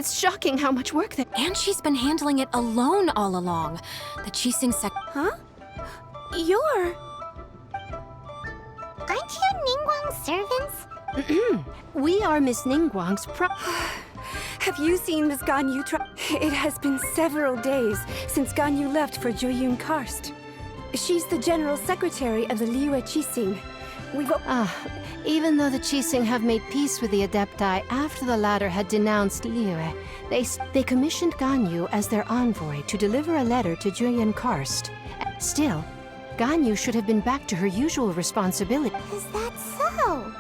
It's shocking how much work that— And she's been handling it alone all along. The Qixing sec— Huh? You're... Aren't you Ningguang's servants? We are Miss Ningguang's Have you seen Miss Gань Yu? It has been several days since Gань Yu left for Jueyun Karst. She's the general secretary of the Liyue Qixing. Even though the Qixing have made peace with the Adepti after the latter had denounced Liyue, they commissioned Gань Yu as their envoy to deliver a letter to Jueyun Karst. Still, Gань Yu should have been back to her usual responsibility. Is that so?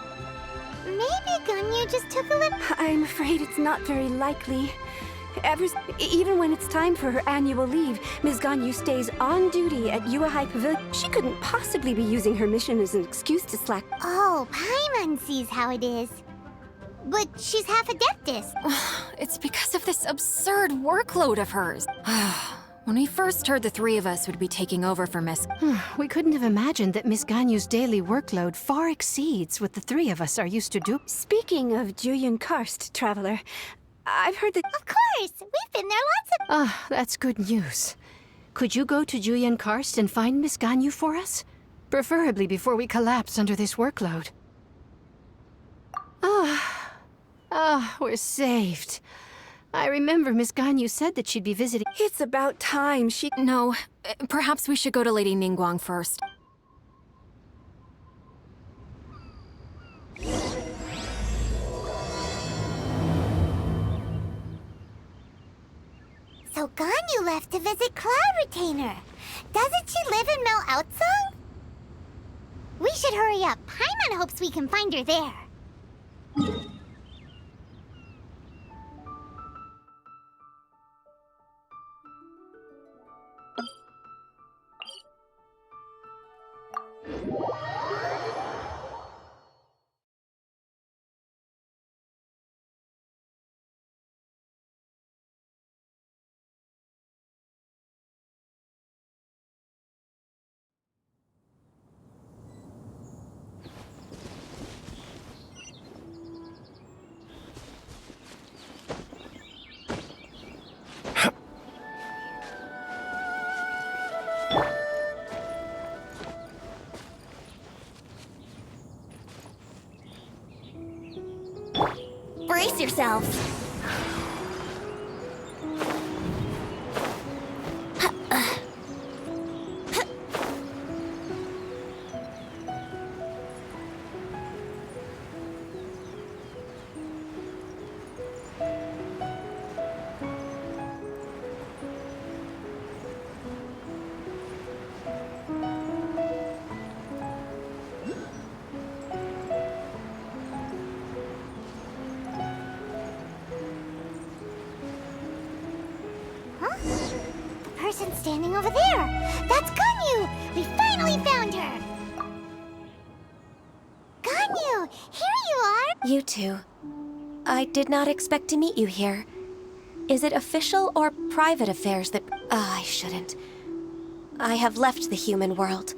Maybe Gань Yu just took a little... I'm afraid it's not very likely. Even when it's time for her annual leave, Ms. Gань Yu stays on duty at Yuehai Pavilion. She couldn't possibly be using her mission as an excuse to slack. Oh, Paimon sees how it is. But she's half Adeptus. It's because of this absurd workload of hers. When we first heard the three of us would be taking over for Miss... We couldn't have imagined that Miss Gань Yu's daily workload far exceeds what the three of us are used to do. Speaking of Jueyun Karst, Traveler, I've heard that... Of course! We've been there lots of... That's good news. Could you go to Jueyun Karst and find Miss Gань Yu for us? Preferably before we collapse under this workload. We're saved. I remember Miss Gань Yu said that she'd be visiting. It's about time she... No, perhaps we should go to Lady Ningguang first. So Gань Yu left to visit Cloud Retainer. Doesn't she live in Mel Outsong? We should hurry up. Paimon hopes we can find her there. Brace yourselves. Person standing over there! That's Gань Yu! We finally found her! Gань Yu! Here you are! You two. I did not expect to meet you here. Is it official or private affairs that... I shouldn't. I have left the human world.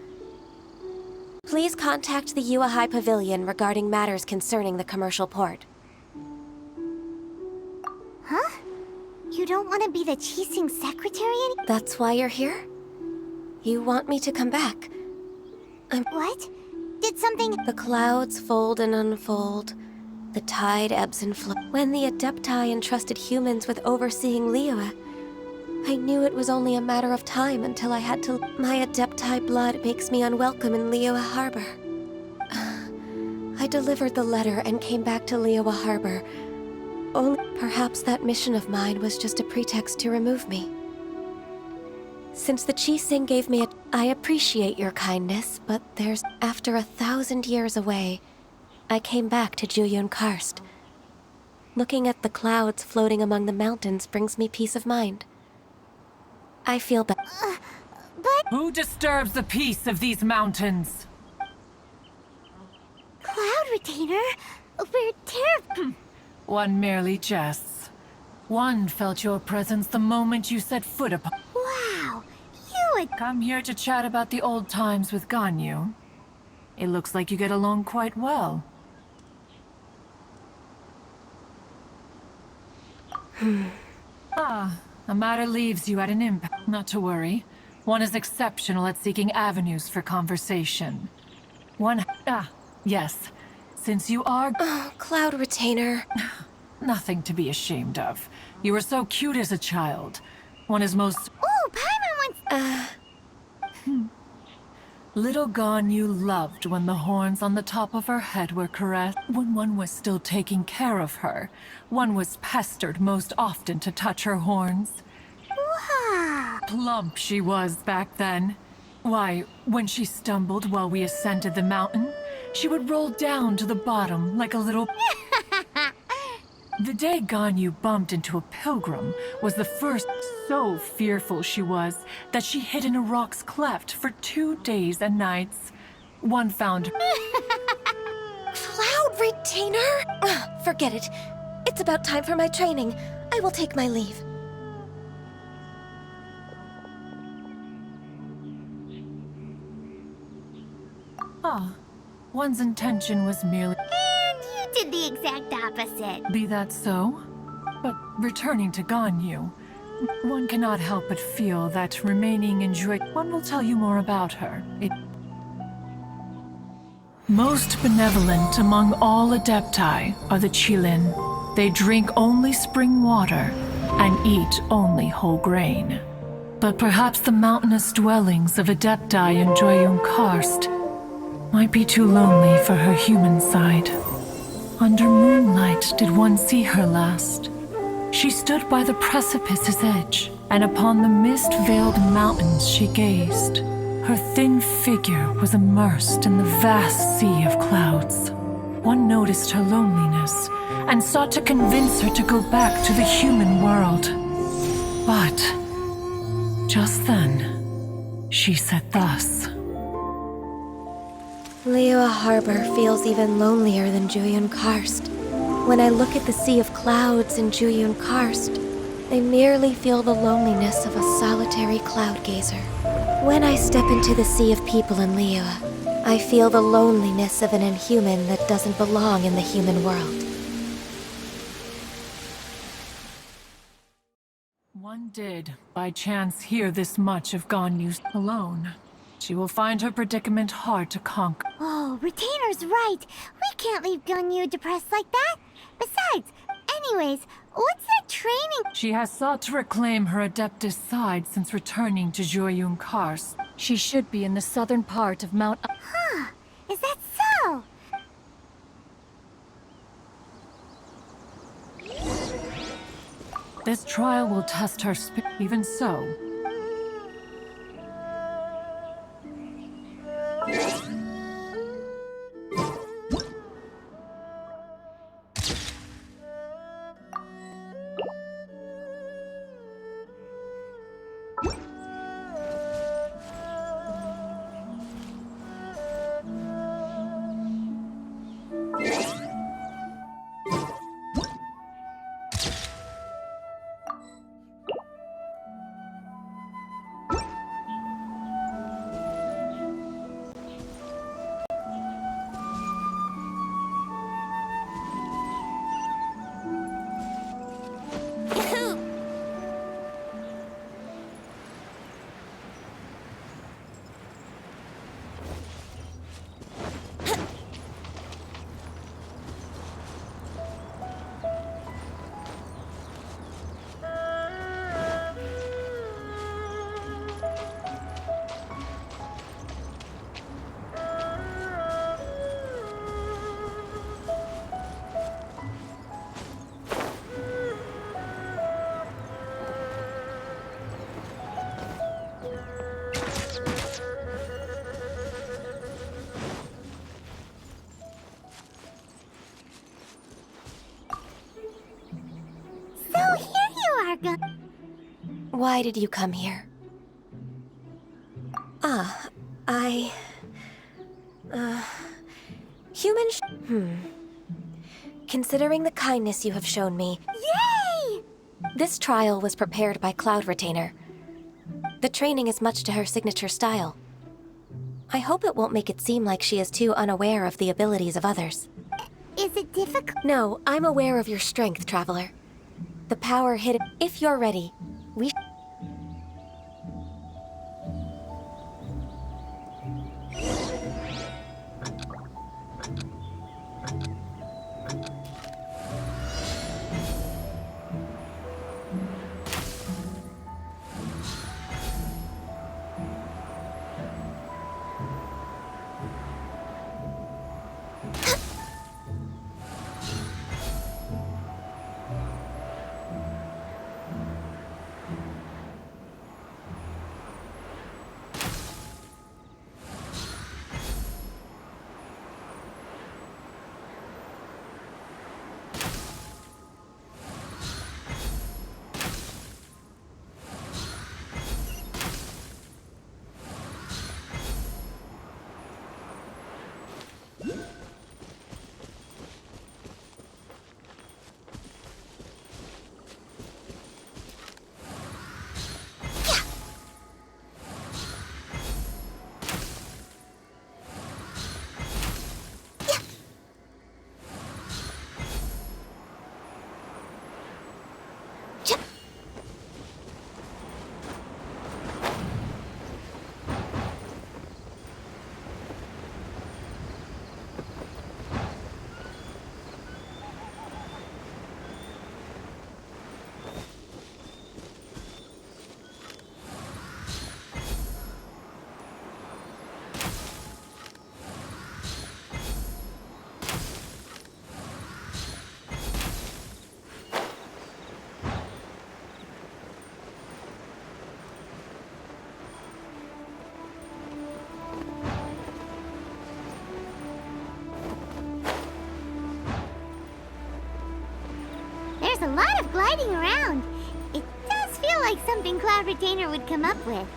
Please contact the Yuehai Pavilion regarding matters concerning the commercial port. Huh? You don't want to be the Qixing secretary anymore? That's why you're here? You want me to come back? What? Did something... The clouds fold and unfold. The tide ebbs and flows. When the Adepti entrusted humans with overseeing Liyue, I knew it was only a matter of time until I had to... My Adepti blood makes me unwelcome in Liyue Harbor. I delivered the letter and came back to Liyue Harbor. Only perhaps that mission of mine was just a pretext to remove me. Since the Qixing gave me a... I appreciate your kindness, but there's... After 1,000 years away, I came back to Jueyun Karst. Looking at the clouds floating among the mountains brings me peace of mind. I feel better. But... Who disturbs the peace of these mountains? Cloud Retainer? We're terrible... One merely jests. One felt your presence the moment you set foot upon... Wow! You would... Come here to chat about the old times with Gань Yu. It looks like you get along quite well. A matter leaves you at an impasse. Not to worry. One is exceptional at seeking avenues for conversation. Yes. Since you are... Oh, Cloud Retainer. Nothing to be ashamed of. You were so cute as a child. One is most... Ooh, Paimon wants... Little Gone you loved when the horns on the top of her head were caressed. When one was still taking care of her, one was pestered most often to touch her horns. Wow. Plump she was back then. Why, when she stumbled while we ascended the mountain, she would roll down to the bottom like a little... The day Gane Yu bumped into a pilgrim was the first. So fearful she was that she hid in a rock's cleft for 2 days and nights. One found... Cloud Retainer? Ugh, forget it. It's about time for my training. I will take my leave. One's intention was merely... And you did the exact opposite. Be that so? But returning to Gane Yu, one cannot help but feel that remaining in Jui... One will tell you more about her. Most benevolent among all Adepti are the Qilin. They drink only spring water and eat only whole grain. But perhaps the mountainous dwellings of Adepti in Joyun Karst might be too lonely for her human side. Under moonlight did one see her last. She stood by the precipice's edge, and upon the mist-veiled mountains she gazed. Her thin figure was immersed in the vast sea of clouds. One noticed her loneliness, and sought to convince her to go back to the human world. But, just then, she said thus. Liyue Harbor feels even lonelier than Juyun Karst. When I look at the sea of clouds in Juyun Karst, I merely feel the loneliness of a solitary cloud gazer. When I step into the sea of people in Liyue, I feel the loneliness of an inhuman that doesn't belong in the human world. One did, by chance, hear this much of Gane Yu alone. She will find her predicament hard to conquer. Oh, Retainer's right. We can't leave Gane Yu depressed like that. Besides, anyways, what's that training? She has sought to reclaim her Adeptus side since returning to Joyun Karst. She should be in the southern part of Mount... Huh, is that so? This trial will test her even so. Why did you come here? Considering the kindness you have shown me... Yay! This trial was prepared by Cloud Retainer. The training is much to her signature style. I hope it won't make it seem like she is too unaware of the abilities of others. Is it difficult? No, I'm aware of your strength, Traveler. The The power hidden. If you're ready, we. There's a lot of gliding around. It does feel like something Cloud Retainer would come up with.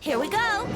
Here we go!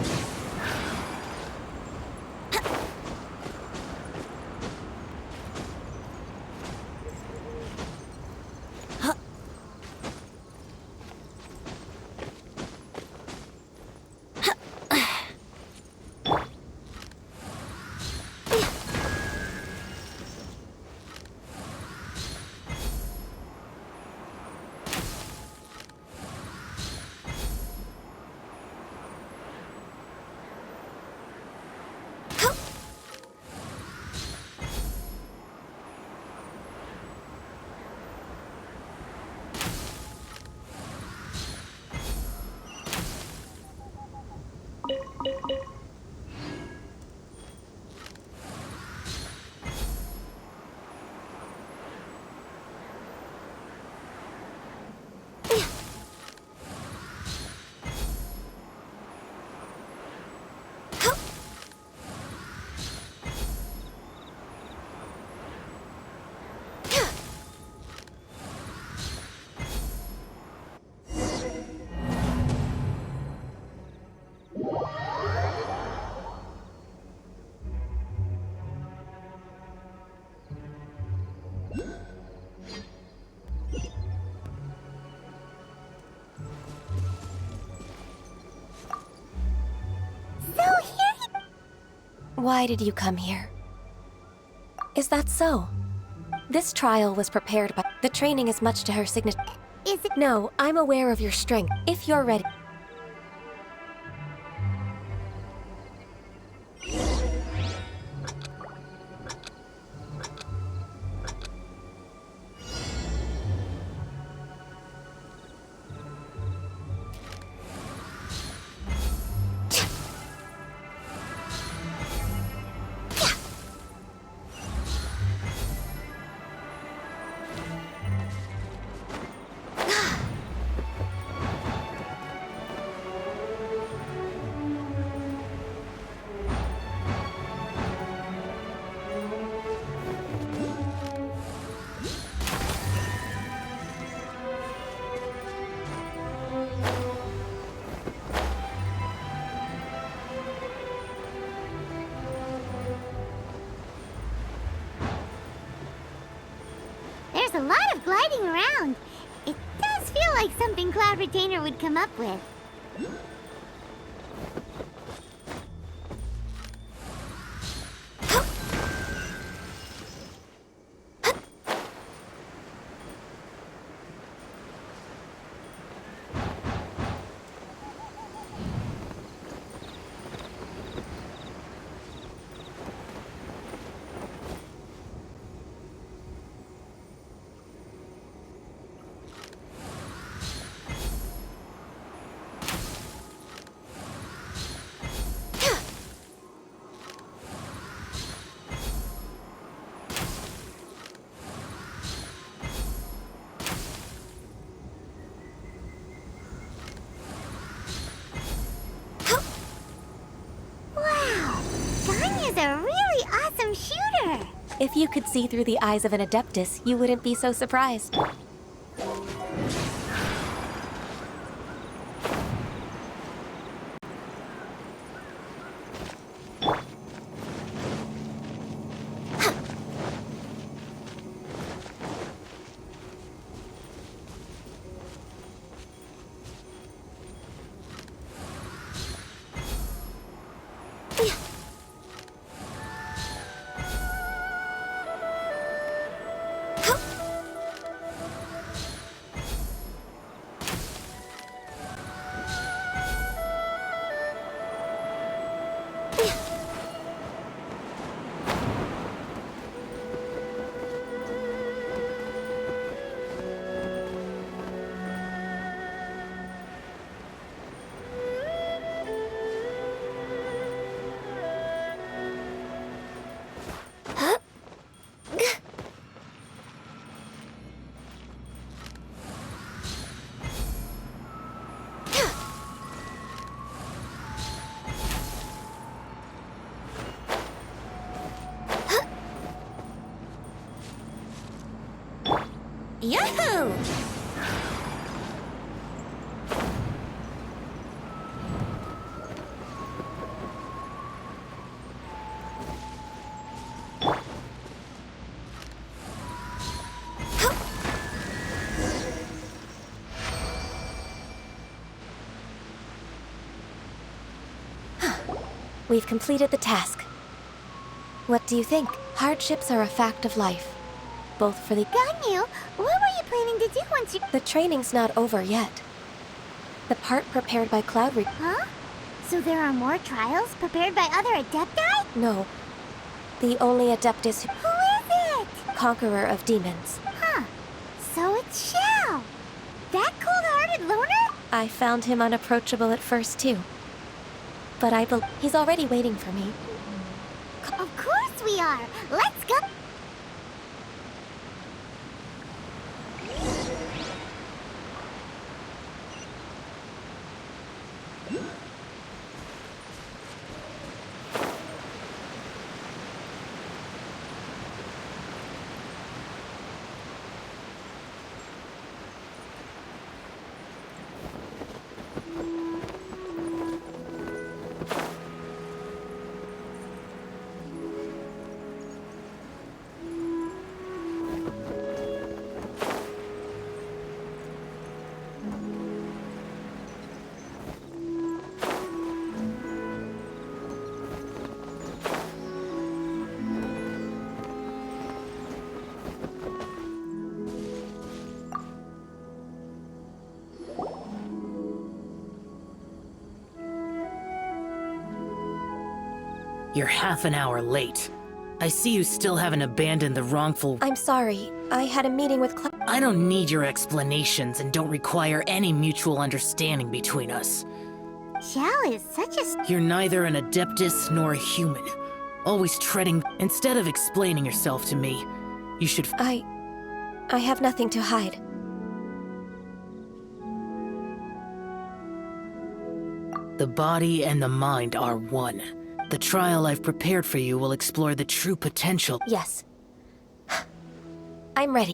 Why did you come here? Is that so? This trial was prepared by... The training is much to her signature. Is it? No, I'm aware of your strength. If you're ready... There's a lot of gliding around. It does feel like something Cloud Retainer would come up with. Is a really awesome shooter! If you could see through the eyes of an Adeptus, you wouldn't be so surprised. Yahoo! We've completed the task. What do you think? Hardships are a fact of life, both for the... Ganyu, what were you planning to do once you... The training's not over yet. The part prepared by Huh? So there are more trials prepared by other Adepti? No. The only Adeptus Who is it? conqueror of demons. Huh. So it's Shao. That cold-hearted loner? I found him unapproachable at first, too. But he's already waiting for me. Of course we are. Let's go. You're half an hour late. I see you still haven't abandoned the wrongful... I'm sorry. I had a meeting with I don't need your explanations and don't require any mutual understanding between us. Shao is such a... You're neither an Adeptus nor a human. Always treading... Instead of explaining yourself to me, you should... I have nothing to hide. The body and the mind are one. The trial I've prepared for you will explore the true potential. Yes. I'm ready.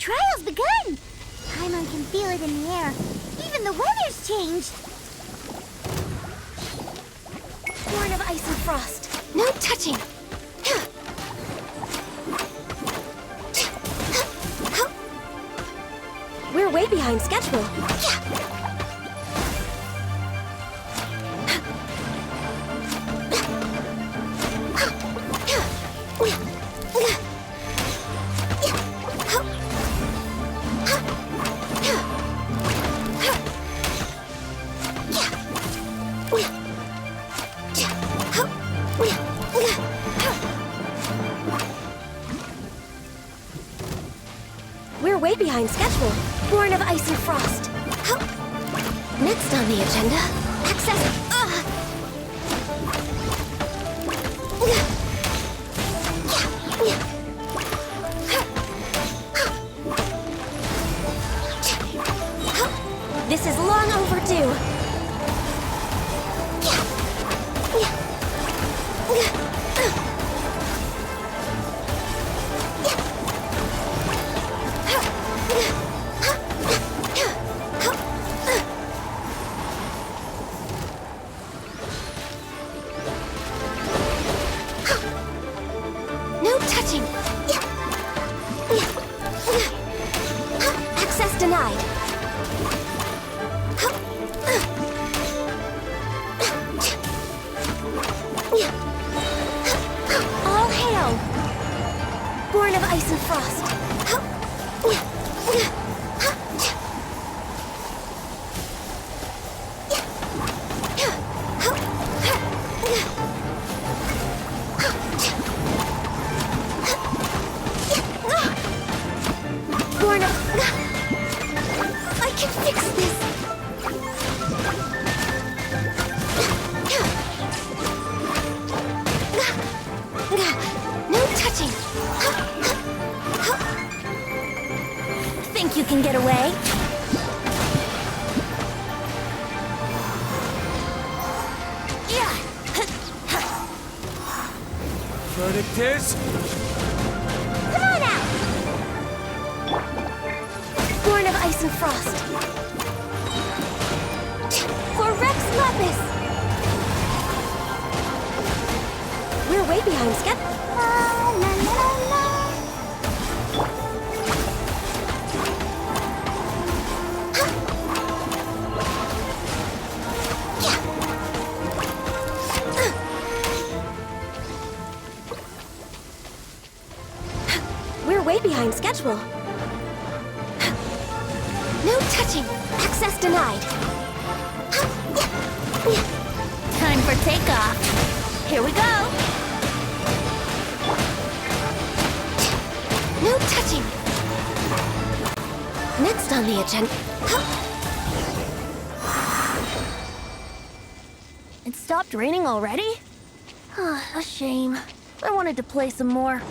trial's begun! Paimon can feel it in the air. Even the weather's changed. Born of ice and frost. No touching. We're way behind schedule. We're way behind schedule. Born of ice and frost. Next on the agenda, access. This is long overdue. No touching. Access denied. All hail. Born of ice and frost. Born of... I can fix this. No touching. Think you can get away? Verdict is... Come on out! Born of ice and frost. For Rex Lapis! We're way behind schedule. La la la la. We're way behind schedule. No touching. Access denied. Time for takeoff. Here we go. No touching. Next on the agenda. It stopped raining already? A shame. I wanted to play some more.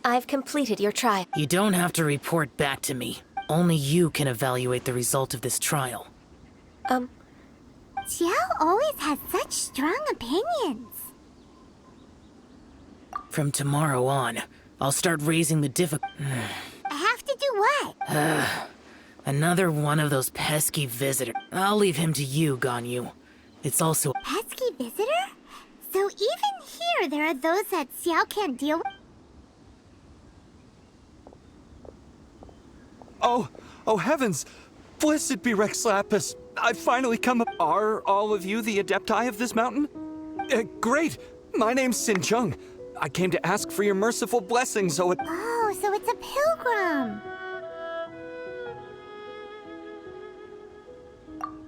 I've completed your trial. You don't have to report back to me. Only you can evaluate the result of this trial. Xiao always has such strong opinions. From tomorrow on, I'll start raising the difficulty. I have to do what? Another one of those pesky visitors. I'll leave him to you, Gань Юй. It's also... Pesky visitor? So even here there are those that Xiao can't deal with? Oh heavens! Blessed be Rex Lapis! I've finally come up. Are all of you the Adepti of this mountain? Great! My name's Sin Chung. I came to ask for your merciful blessings, Oh, so it's a pilgrim.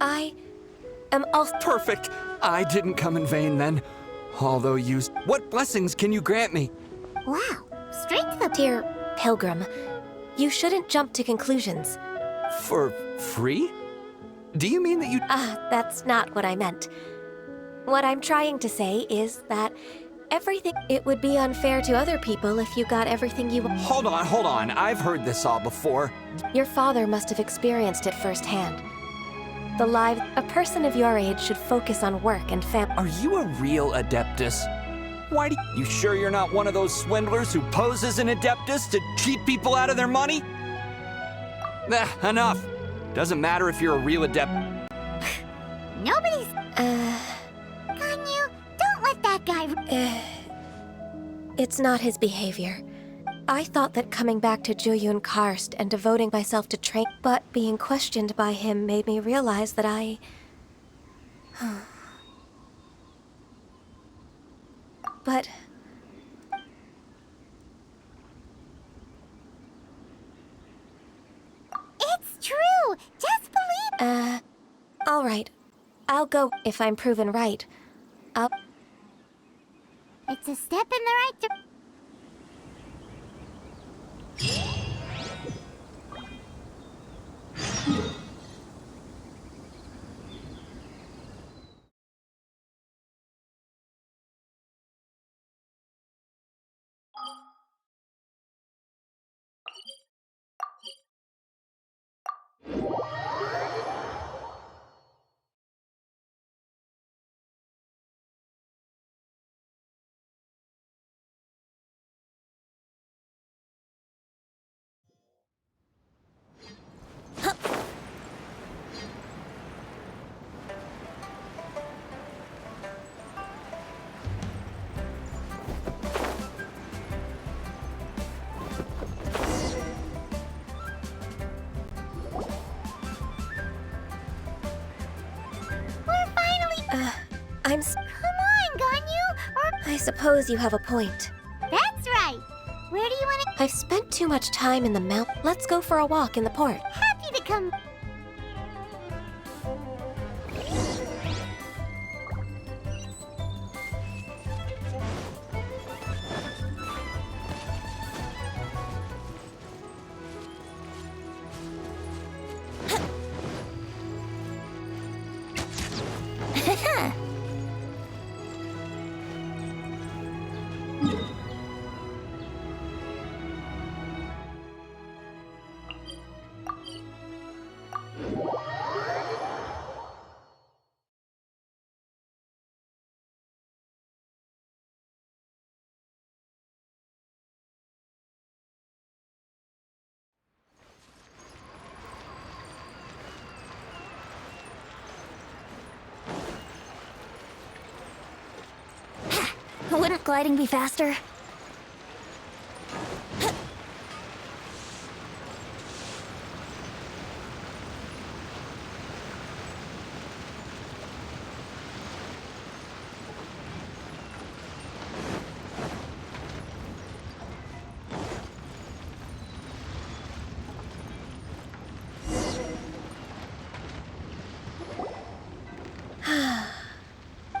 I am also... Perfect! I didn't come in vain then. Although you... What blessings can you grant me? Wow, straight to the... Dear Pilgrim, you shouldn't jump to conclusions. For free? Do you mean that you... That's not what I meant. What I'm trying to say is that everything... It would be unfair to other people if you got everything you... Hold on. I've heard this all before. Your father must have experienced it firsthand. The lives. A person of your age should focus on work and family. Are you a real Adeptus? Why do you sure you're not one of those swindlers who pose as an Adeptus to cheat people out of their money? Enough. Doesn't matter if you're a real Adept. Nobody's... Ganyu, don't let that guy... It's not his behavior. I thought that coming back to Jueyun Karst and devoting myself to train, but being questioned by him made me realize that I... But... It's true! Just believe... all right. I'll go if I'm proven right. It's a step in the right direction. Come on, Ganyu! I suppose you have a point. That's right! Where do you want to... I've spent too much time in the mount. Let's go for a walk in the port. Happy to come... Wouldn't gliding be faster?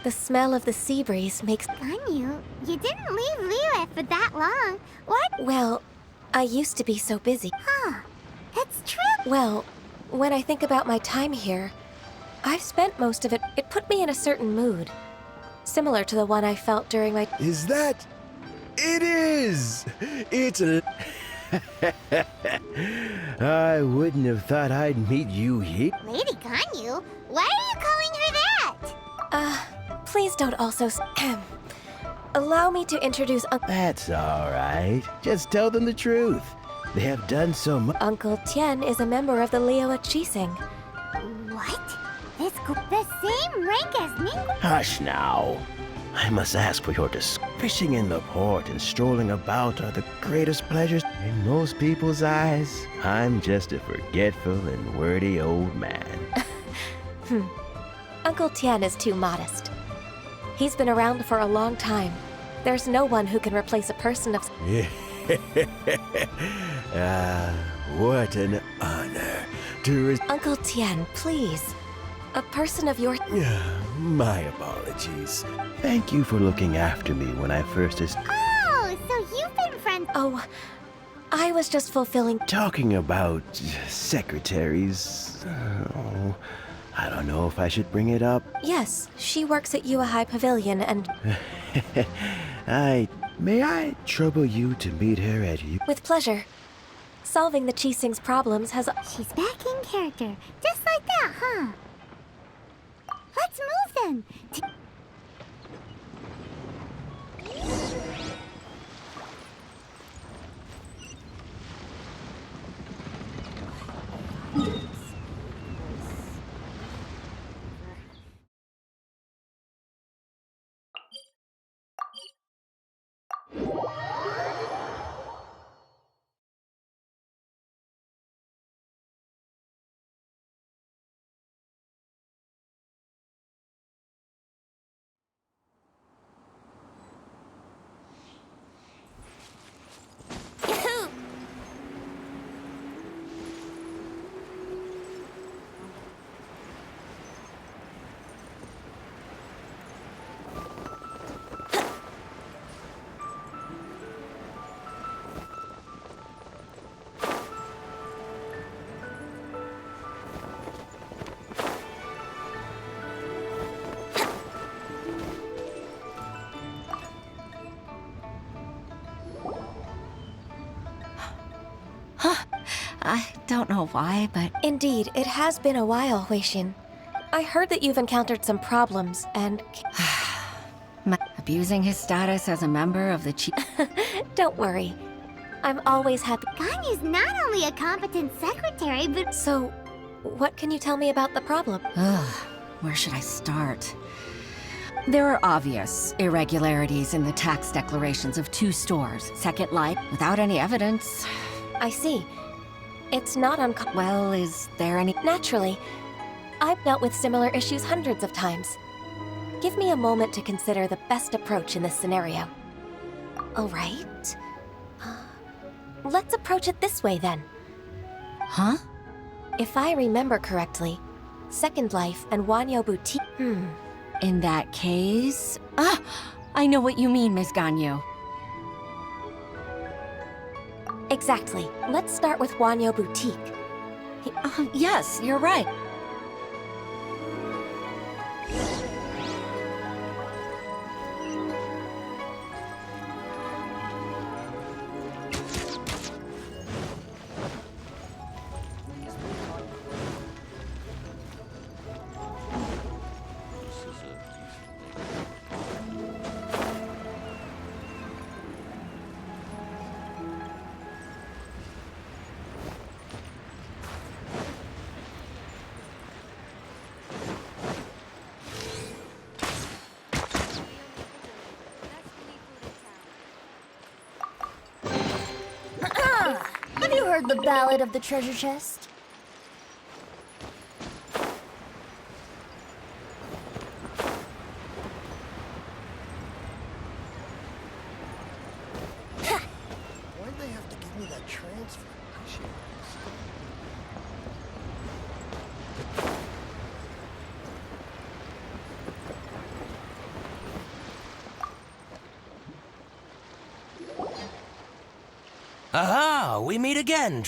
The smell of the sea breeze makes... Ganyu, you didn't leave Liyue for that long. What? Well, I used to be so busy. Huh. That's true. Well, when I think about my time here, I've spent most of it... It put me in a certain mood. Similar to the one I felt during my... Is that... It is! It's a... I wouldn't have thought I'd meet you here. Lady Ganyu, why are you calling her that? Please don't also... Allow me to introduce That's all right. Just tell them the truth. They have done so much. Uncle Tien is a member of the Liyue Qixing. What? The same rank as Ningguang? Hush now. I must ask for your fishing in the port and strolling about are the greatest pleasures. In most people's eyes, I'm just a forgetful and wordy old man. Uncle Tien is too modest. He's been around for a long time. There's no one who can replace a person of... What an honor to... Uncle Tien, please. A person of your... My apologies. Thank you for looking after me when I first... Oh, so you've been friends... Oh, I was just fulfilling... Talking about secretaries... I don't know if I should bring it up. Yes, she works at Yuehai Pavilion and... May I trouble you to meet her at you? With pleasure. Solving the Qixing's problems has... She's back in character. Just like that, huh? Let's move then. I don't know why, but Indeed, it has been a while, Huixin. I heard that you've encountered some problems, and... abusing his status as a member of the Don't worry. I'm always happy. Ganyu's not only a competent secretary, but So, what can you tell me about the problem? Where should I start? There are obvious irregularities in the tax declarations of 2 stores. Second Life, without any evidence. I see. It's not uncommon. Well, is there any... Naturally. I've dealt with similar issues hundreds of times. Give me a moment to consider the best approach in this scenario. All right. Let's approach it this way, then. Huh? If I remember correctly, Second Life and Wanyo Boutique... In that case... I know what you mean, Miss Ganyu. Exactly. Let's start with Wanyo Boutique. Yes, you're right. have you heard the Ballad of the Treasure Chest? Why'd they have to give me that transfer? I should... Aha! We meet again,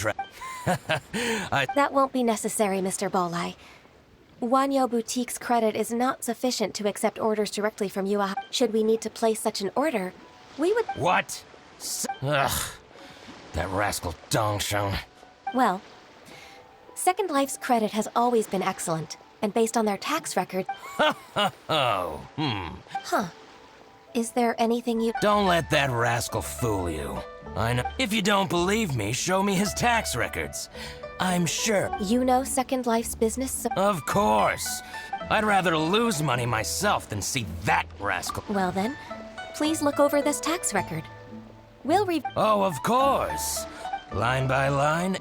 That won't be necessary, Mr. Bolai. Wanyo Boutique's credit is not sufficient to accept orders directly from UA. Should we need to place such an order, we would... What? Ugh. That rascal Dongsheng. Well, Second Life's credit has always been excellent, and based on their tax record... Oh, Huh. Is there anything you... Don't let that rascal fool you. I know. If you don't believe me, show me his tax records. I'm sure. You know Second Life's business, so... Of course. I'd rather lose money myself than see that rascal. Well then, please look over this tax record. We'll Oh, of course. Line by line.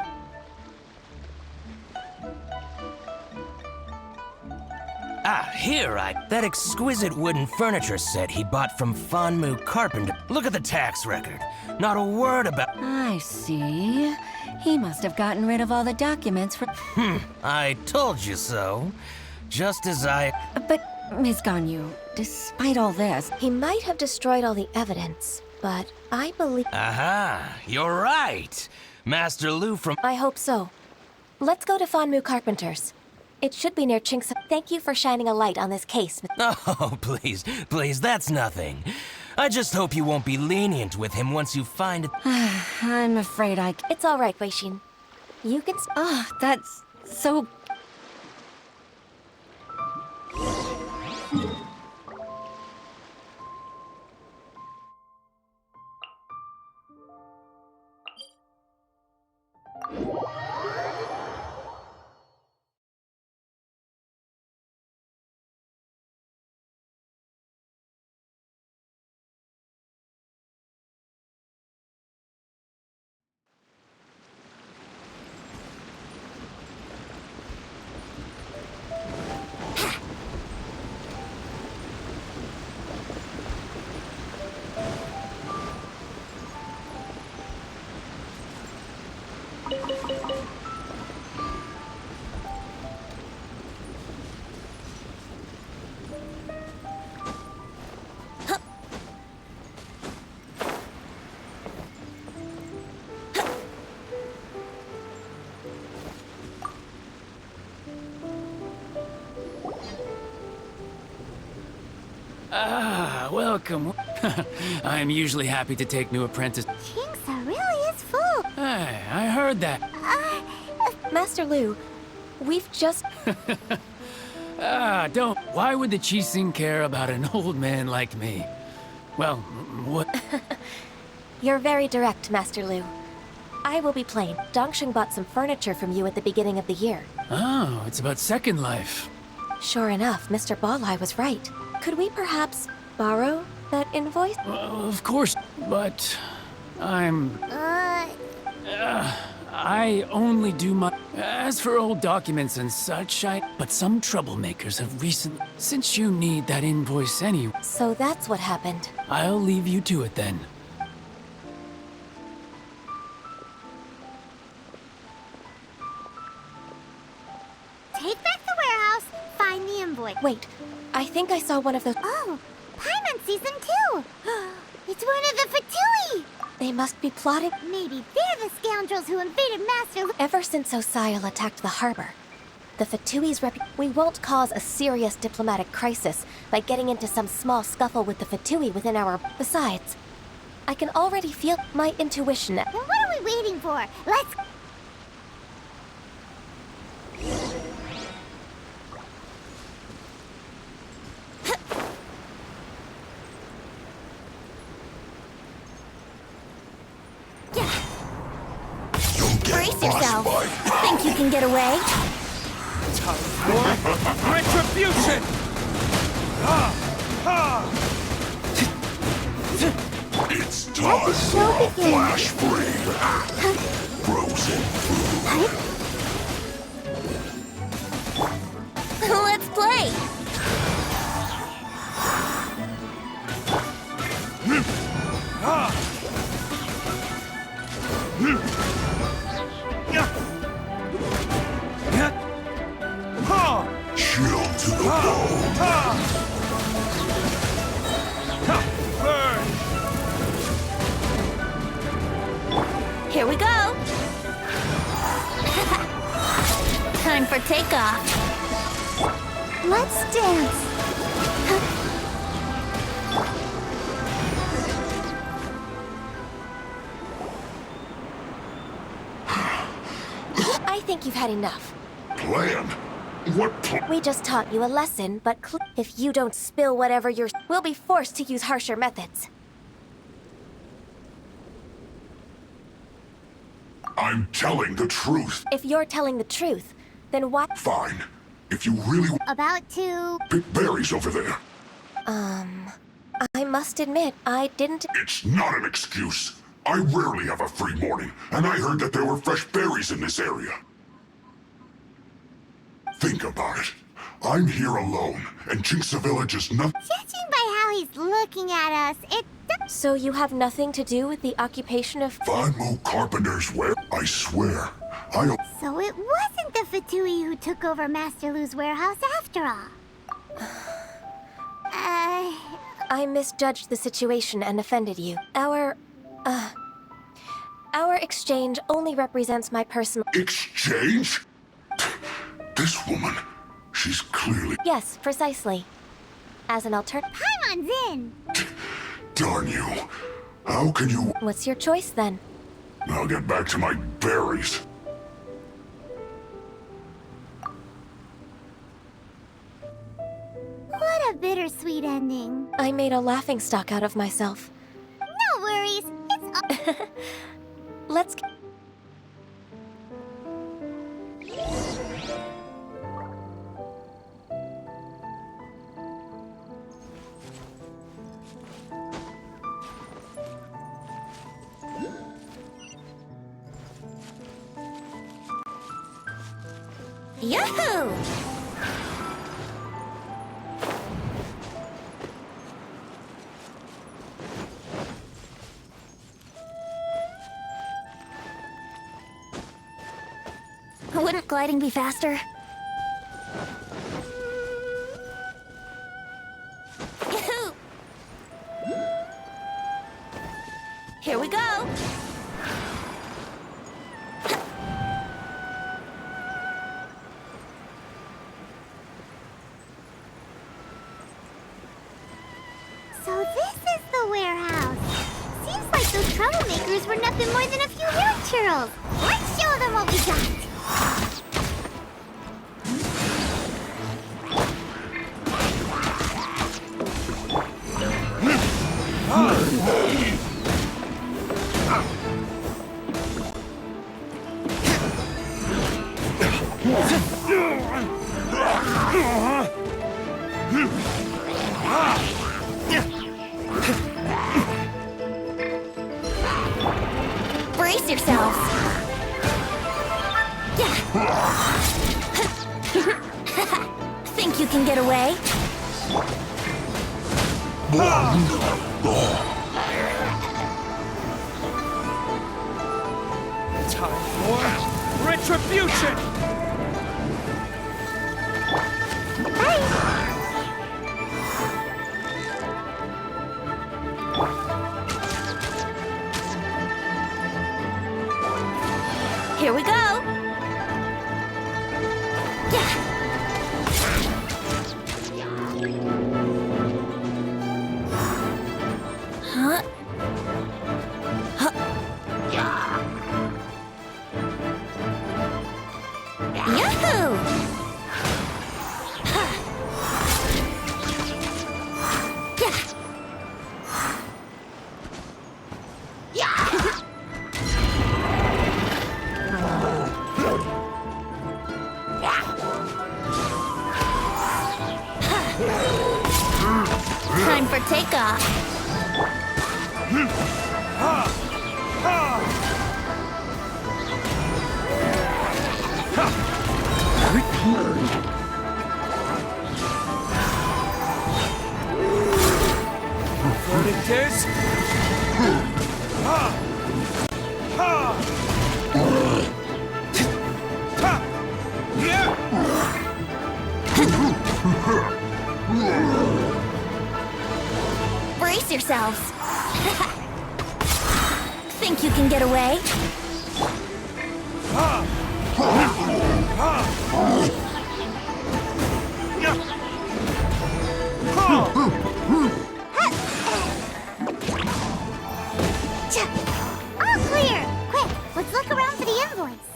Here, that exquisite wooden furniture set he bought from Fanmu Carpenter. Look at the tax record. Not a word about... I see. He must have gotten rid of all the documents for... I told you so. Just as I... But, Ms. Ganyu, despite all this... He might have destroyed all the evidence, but I believe... Aha! You're right! Master Lu from... I hope so. Let's go to Fanmu Carpenter's. It should be near Chingsa. Thank you for shining a light on this case. Oh, please, that's nothing. I just hope you won't be lenient with him once you find it. I'm afraid I... It's all right, Weixin. You can... Oh, that's so... welcome. I'm usually happy to take new apprentices. Kingsa really is full. Hey, I heard that. Master Lu, we've just... Don't. Why would the Qixing care about an old man like me? Well, what? You're very direct, Master Lu. I will be plain. Dongsheng bought some furniture from you at the beginning of the year. Oh, it's about Second Life. Sure enough, Mr. Balai was right. Could we perhaps borrow that invoice? Of course, but I only do my... As for old documents and such, But some troublemakers have recently... Since you need that invoice anyway... So that's what happened. I'll leave you to it then. Take back the warehouse, find the invoice. Wait, I think I saw one of those... Oh, Paimon sees them too. It's one of the Fatui. They must be plotting... Maybe they're the scoundrels who invaded Master Lu. Ever since Osial attacked the harbor, the Fatui's We won't cause a serious diplomatic crisis by getting into some small scuffle with the Fatui within our... Besides, I can already feel my intuition. Then what are we waiting for? Let's... Brace yourself. Think you can get away? Retribution! It's time for flash free. Frozen food. Let's play. Chill to the bone. Here we go. Time for takeoff. Let's dance. I think you've had enough. Plan? What plan? We just taught you a lesson, but if you don't spill whatever you're... We'll be forced to use harsher methods. I'm telling the truth. If you're telling the truth, then why... Fine. If you really About to... pick berries over there. I must admit, I didn't... It's not an excuse. I rarely have a free morning, and I heard that there were fresh berries in this area. Think about it. I'm here alone, and Jinxa Village is nothing. Judging by how he's looking at us, it... So you have nothing to do with the occupation of... Vanmu Carpenter's ware. I swear. So it wasn't the Fatui who took over Master Lu's warehouse after all. I misjudged the situation and offended you. Our exchange only represents my personal... Exchange? This woman, she's clearly... Yes, precisely. As an alternative... Paimon's in! Darn you. How can you... What's your choice, then? I'll get back to my berries. What a bittersweet ending. I made a laughingstock out of myself. No worries. It's... Let's... Yahoo! Wouldn't gliding be faster? Yahoo! Here we go! So walkthroughs were nothing more than a few hair churls. Let's show them what we got. Brace yourselves. Think you can get away? Time for retribution! Here we go. Huh? Yahoo! Time for takeoff. Verdict is... Brace yourselves. Think you can get away? All clear! Quick, let's look around for the invoice.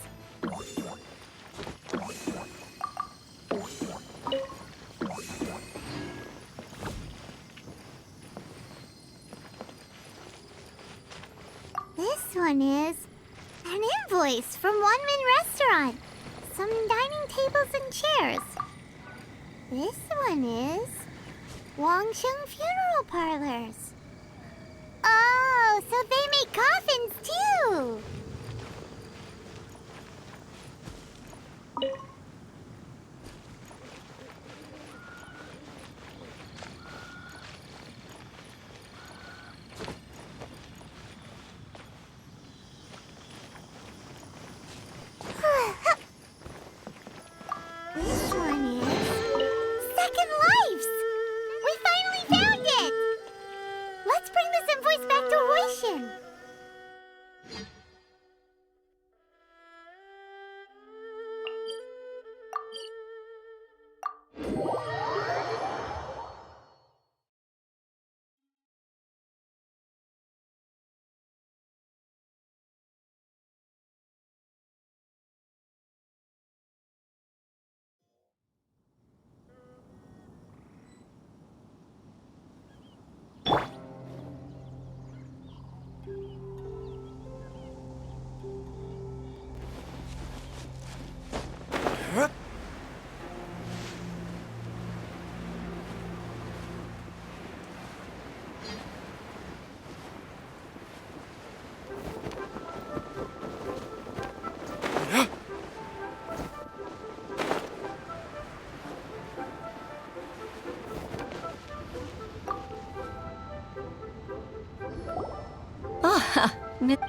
This one is an invoice from One Min Restaurant. Some dining tables and chairs. This one is Wang Sheng Funeral Parlors. Oh, so they make coffins too! This one is Second Lives! We finally found it! Let's bring this invoice back to Huishin.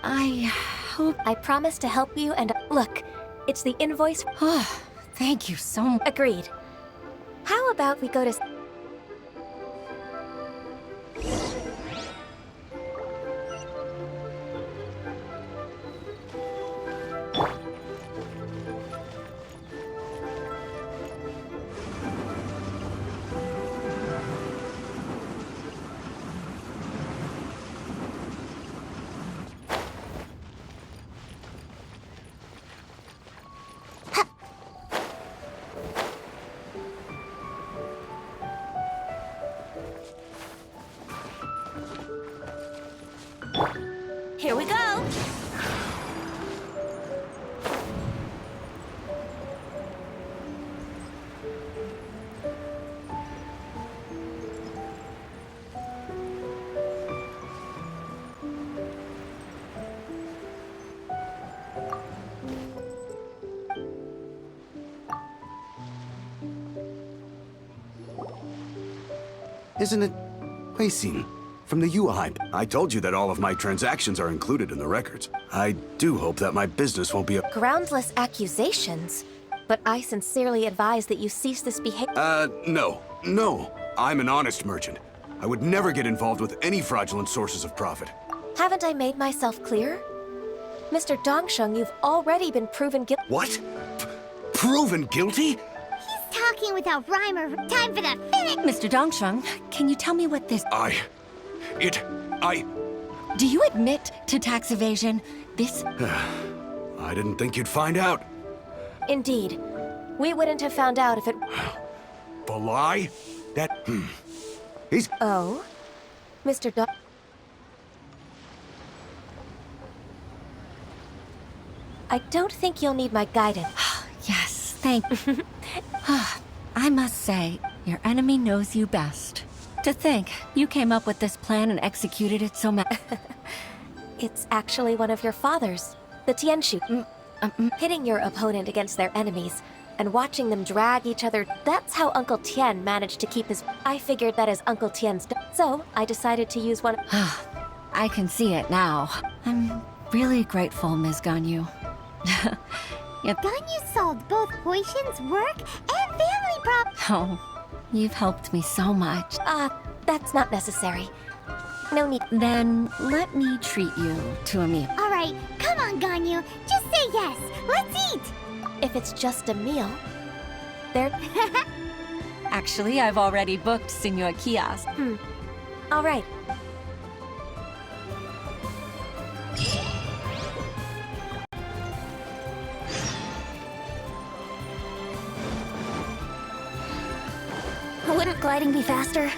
I hope I promise to help you and look, it's the invoice. Oh, thank you so much. Agreed. How about we go to... Here we go! Isn't it Huixin from the Yuehai? I told you that all of my transactions are included in the records. I do hope that my business won't be a— Groundless accusations? But I sincerely advise that you cease this behavior. No. No. I'm an honest merchant. I would never get involved with any fraudulent sources of profit. Haven't I made myself clear? Mr. Dongsheng, you've already been proven guilty. What? Proven guilty? He's talking without rhyme or time for the finish. Mr. Dongsheng, can you tell me what this— Do you admit to tax evasion? This— I didn't think you'd find out. Indeed. We wouldn't have found out if it— Balai? That— He's— Oh? Mr. Dong— I don't think you'll need my guidance. Yes, thank you. I must say, your enemy knows you best. To think, you came up with this plan and executed it so It's actually one of your father's, the Tianshu. Pitting your opponent against their enemies and watching them drag each other, that's how Uncle Tian managed to keep his— I figured that as Uncle Tian's— So, I decided to use one— I can see it now. I'm really grateful, Ms. Gань Yu. Gань Yu solved both Huixin's work and family problems. Oh, you've helped me so much. That's not necessary. No need— Then let me treat you to a meal. All right, come on, Gань Yu. Just say yes. Let's eat. If it's just a meal, there— Actually, I've already booked Senor Kiosk. All right. Wouldn't gliding be faster?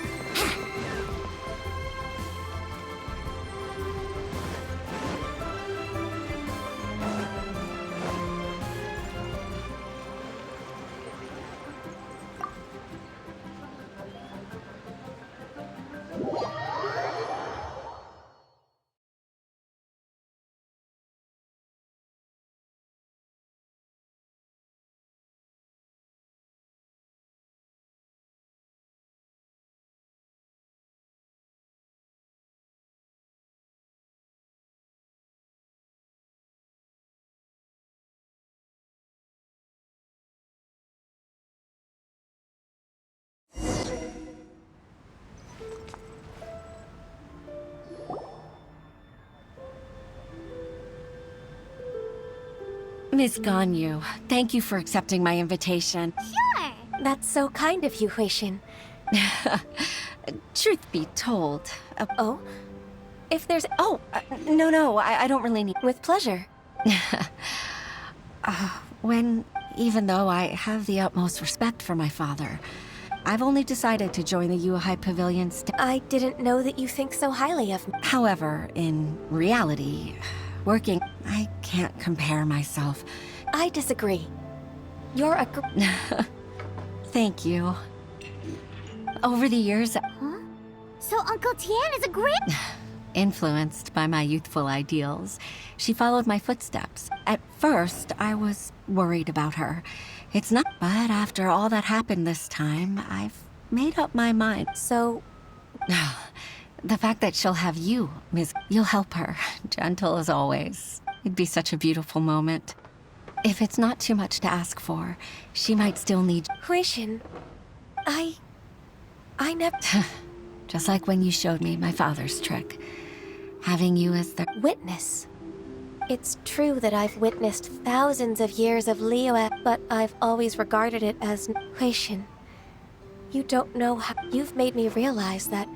Ms. Gань Yu, thank you for accepting my invitation. Sure. That's so kind of you, Huixin. Truth be told... Oh? If there's— No, I don't really need— With pleasure. Even though I have the utmost respect for my father, I've only decided to join the Yuehai Pavilion I didn't know that you think so highly of me. However, in reality, working, I can't compare myself. I disagree. You're a Thank you. Over the years... Huh? So Uncle Tian is a great... Influenced by my youthful ideals, she followed my footsteps. At first, I was worried about her. It's not... But after all that happened this time, I've made up my mind. So... The fact that she'll have you, Miss... You'll help her, gentle as always. It'd be such a beautiful moment. If it's not too much to ask for, she might still need... Huixin, I never... Just like when you showed me my father's trick. Having you as the... Witness. It's true that I've witnessed thousands of years of Liyue, but I've always regarded it as... Huixin, you don't know how... You've made me realize that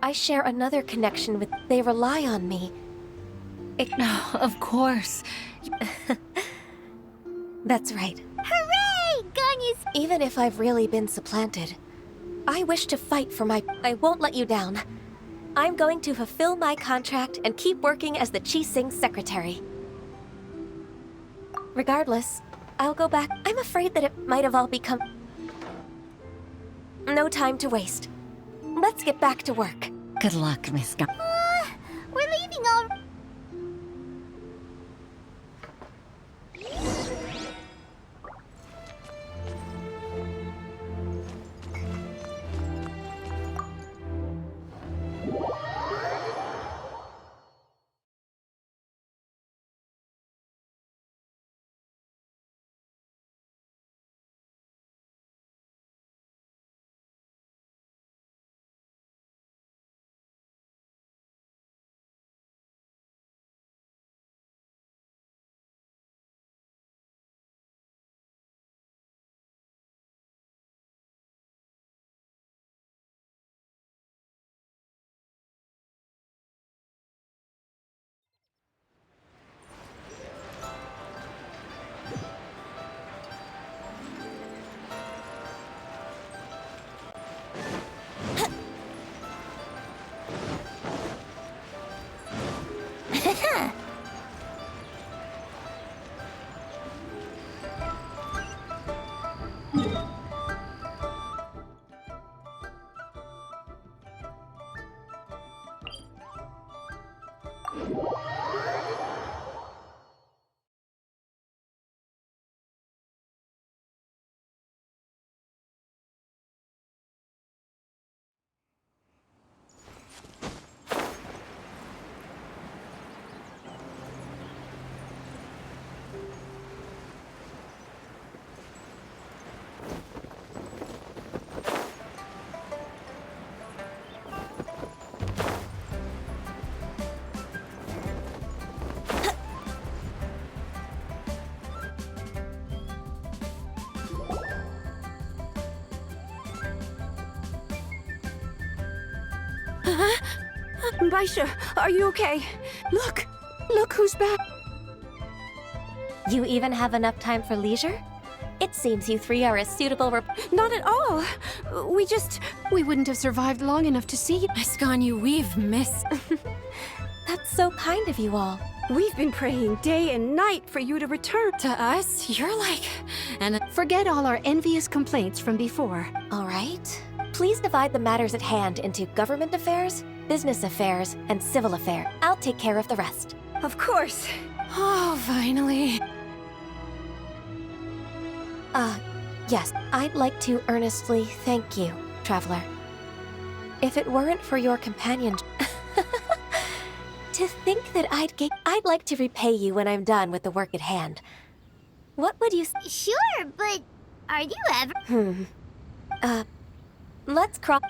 I share another connection with... They rely on me. No, of course. That's right. Hooray! Gань Yu's... Even if I've really been supplanted, I wish to fight for my... I won't let you down. I'm going to fulfill my contract and keep working as the Qixing secretary. Regardless, I'll go back. I'm afraid that it might have all become... No time to waste. Let's get back to work. Good luck, Miss Gong. We're leaving all... Baisha, are you okay? Look who's back. You even have enough time for leisure? It seems you three are a suitable Not at all. We wouldn't have survived long enough to see you. Miss Gong Yu, we've missed... That's so kind of you all. We've been praying day and night for you to return. To us, you're like... And Forget all our envious complaints from before. All right. Please divide the matters at hand into government affairs, business affairs, and civil affairs. I'll take care of the rest. Of course. oh, finally. Yes, I'd like to earnestly thank you, Traveler. If it weren't for your companion... To think that I'd like to repay you when I'm done with the work at hand. What would you... Sure, but are you ever... Let's cross...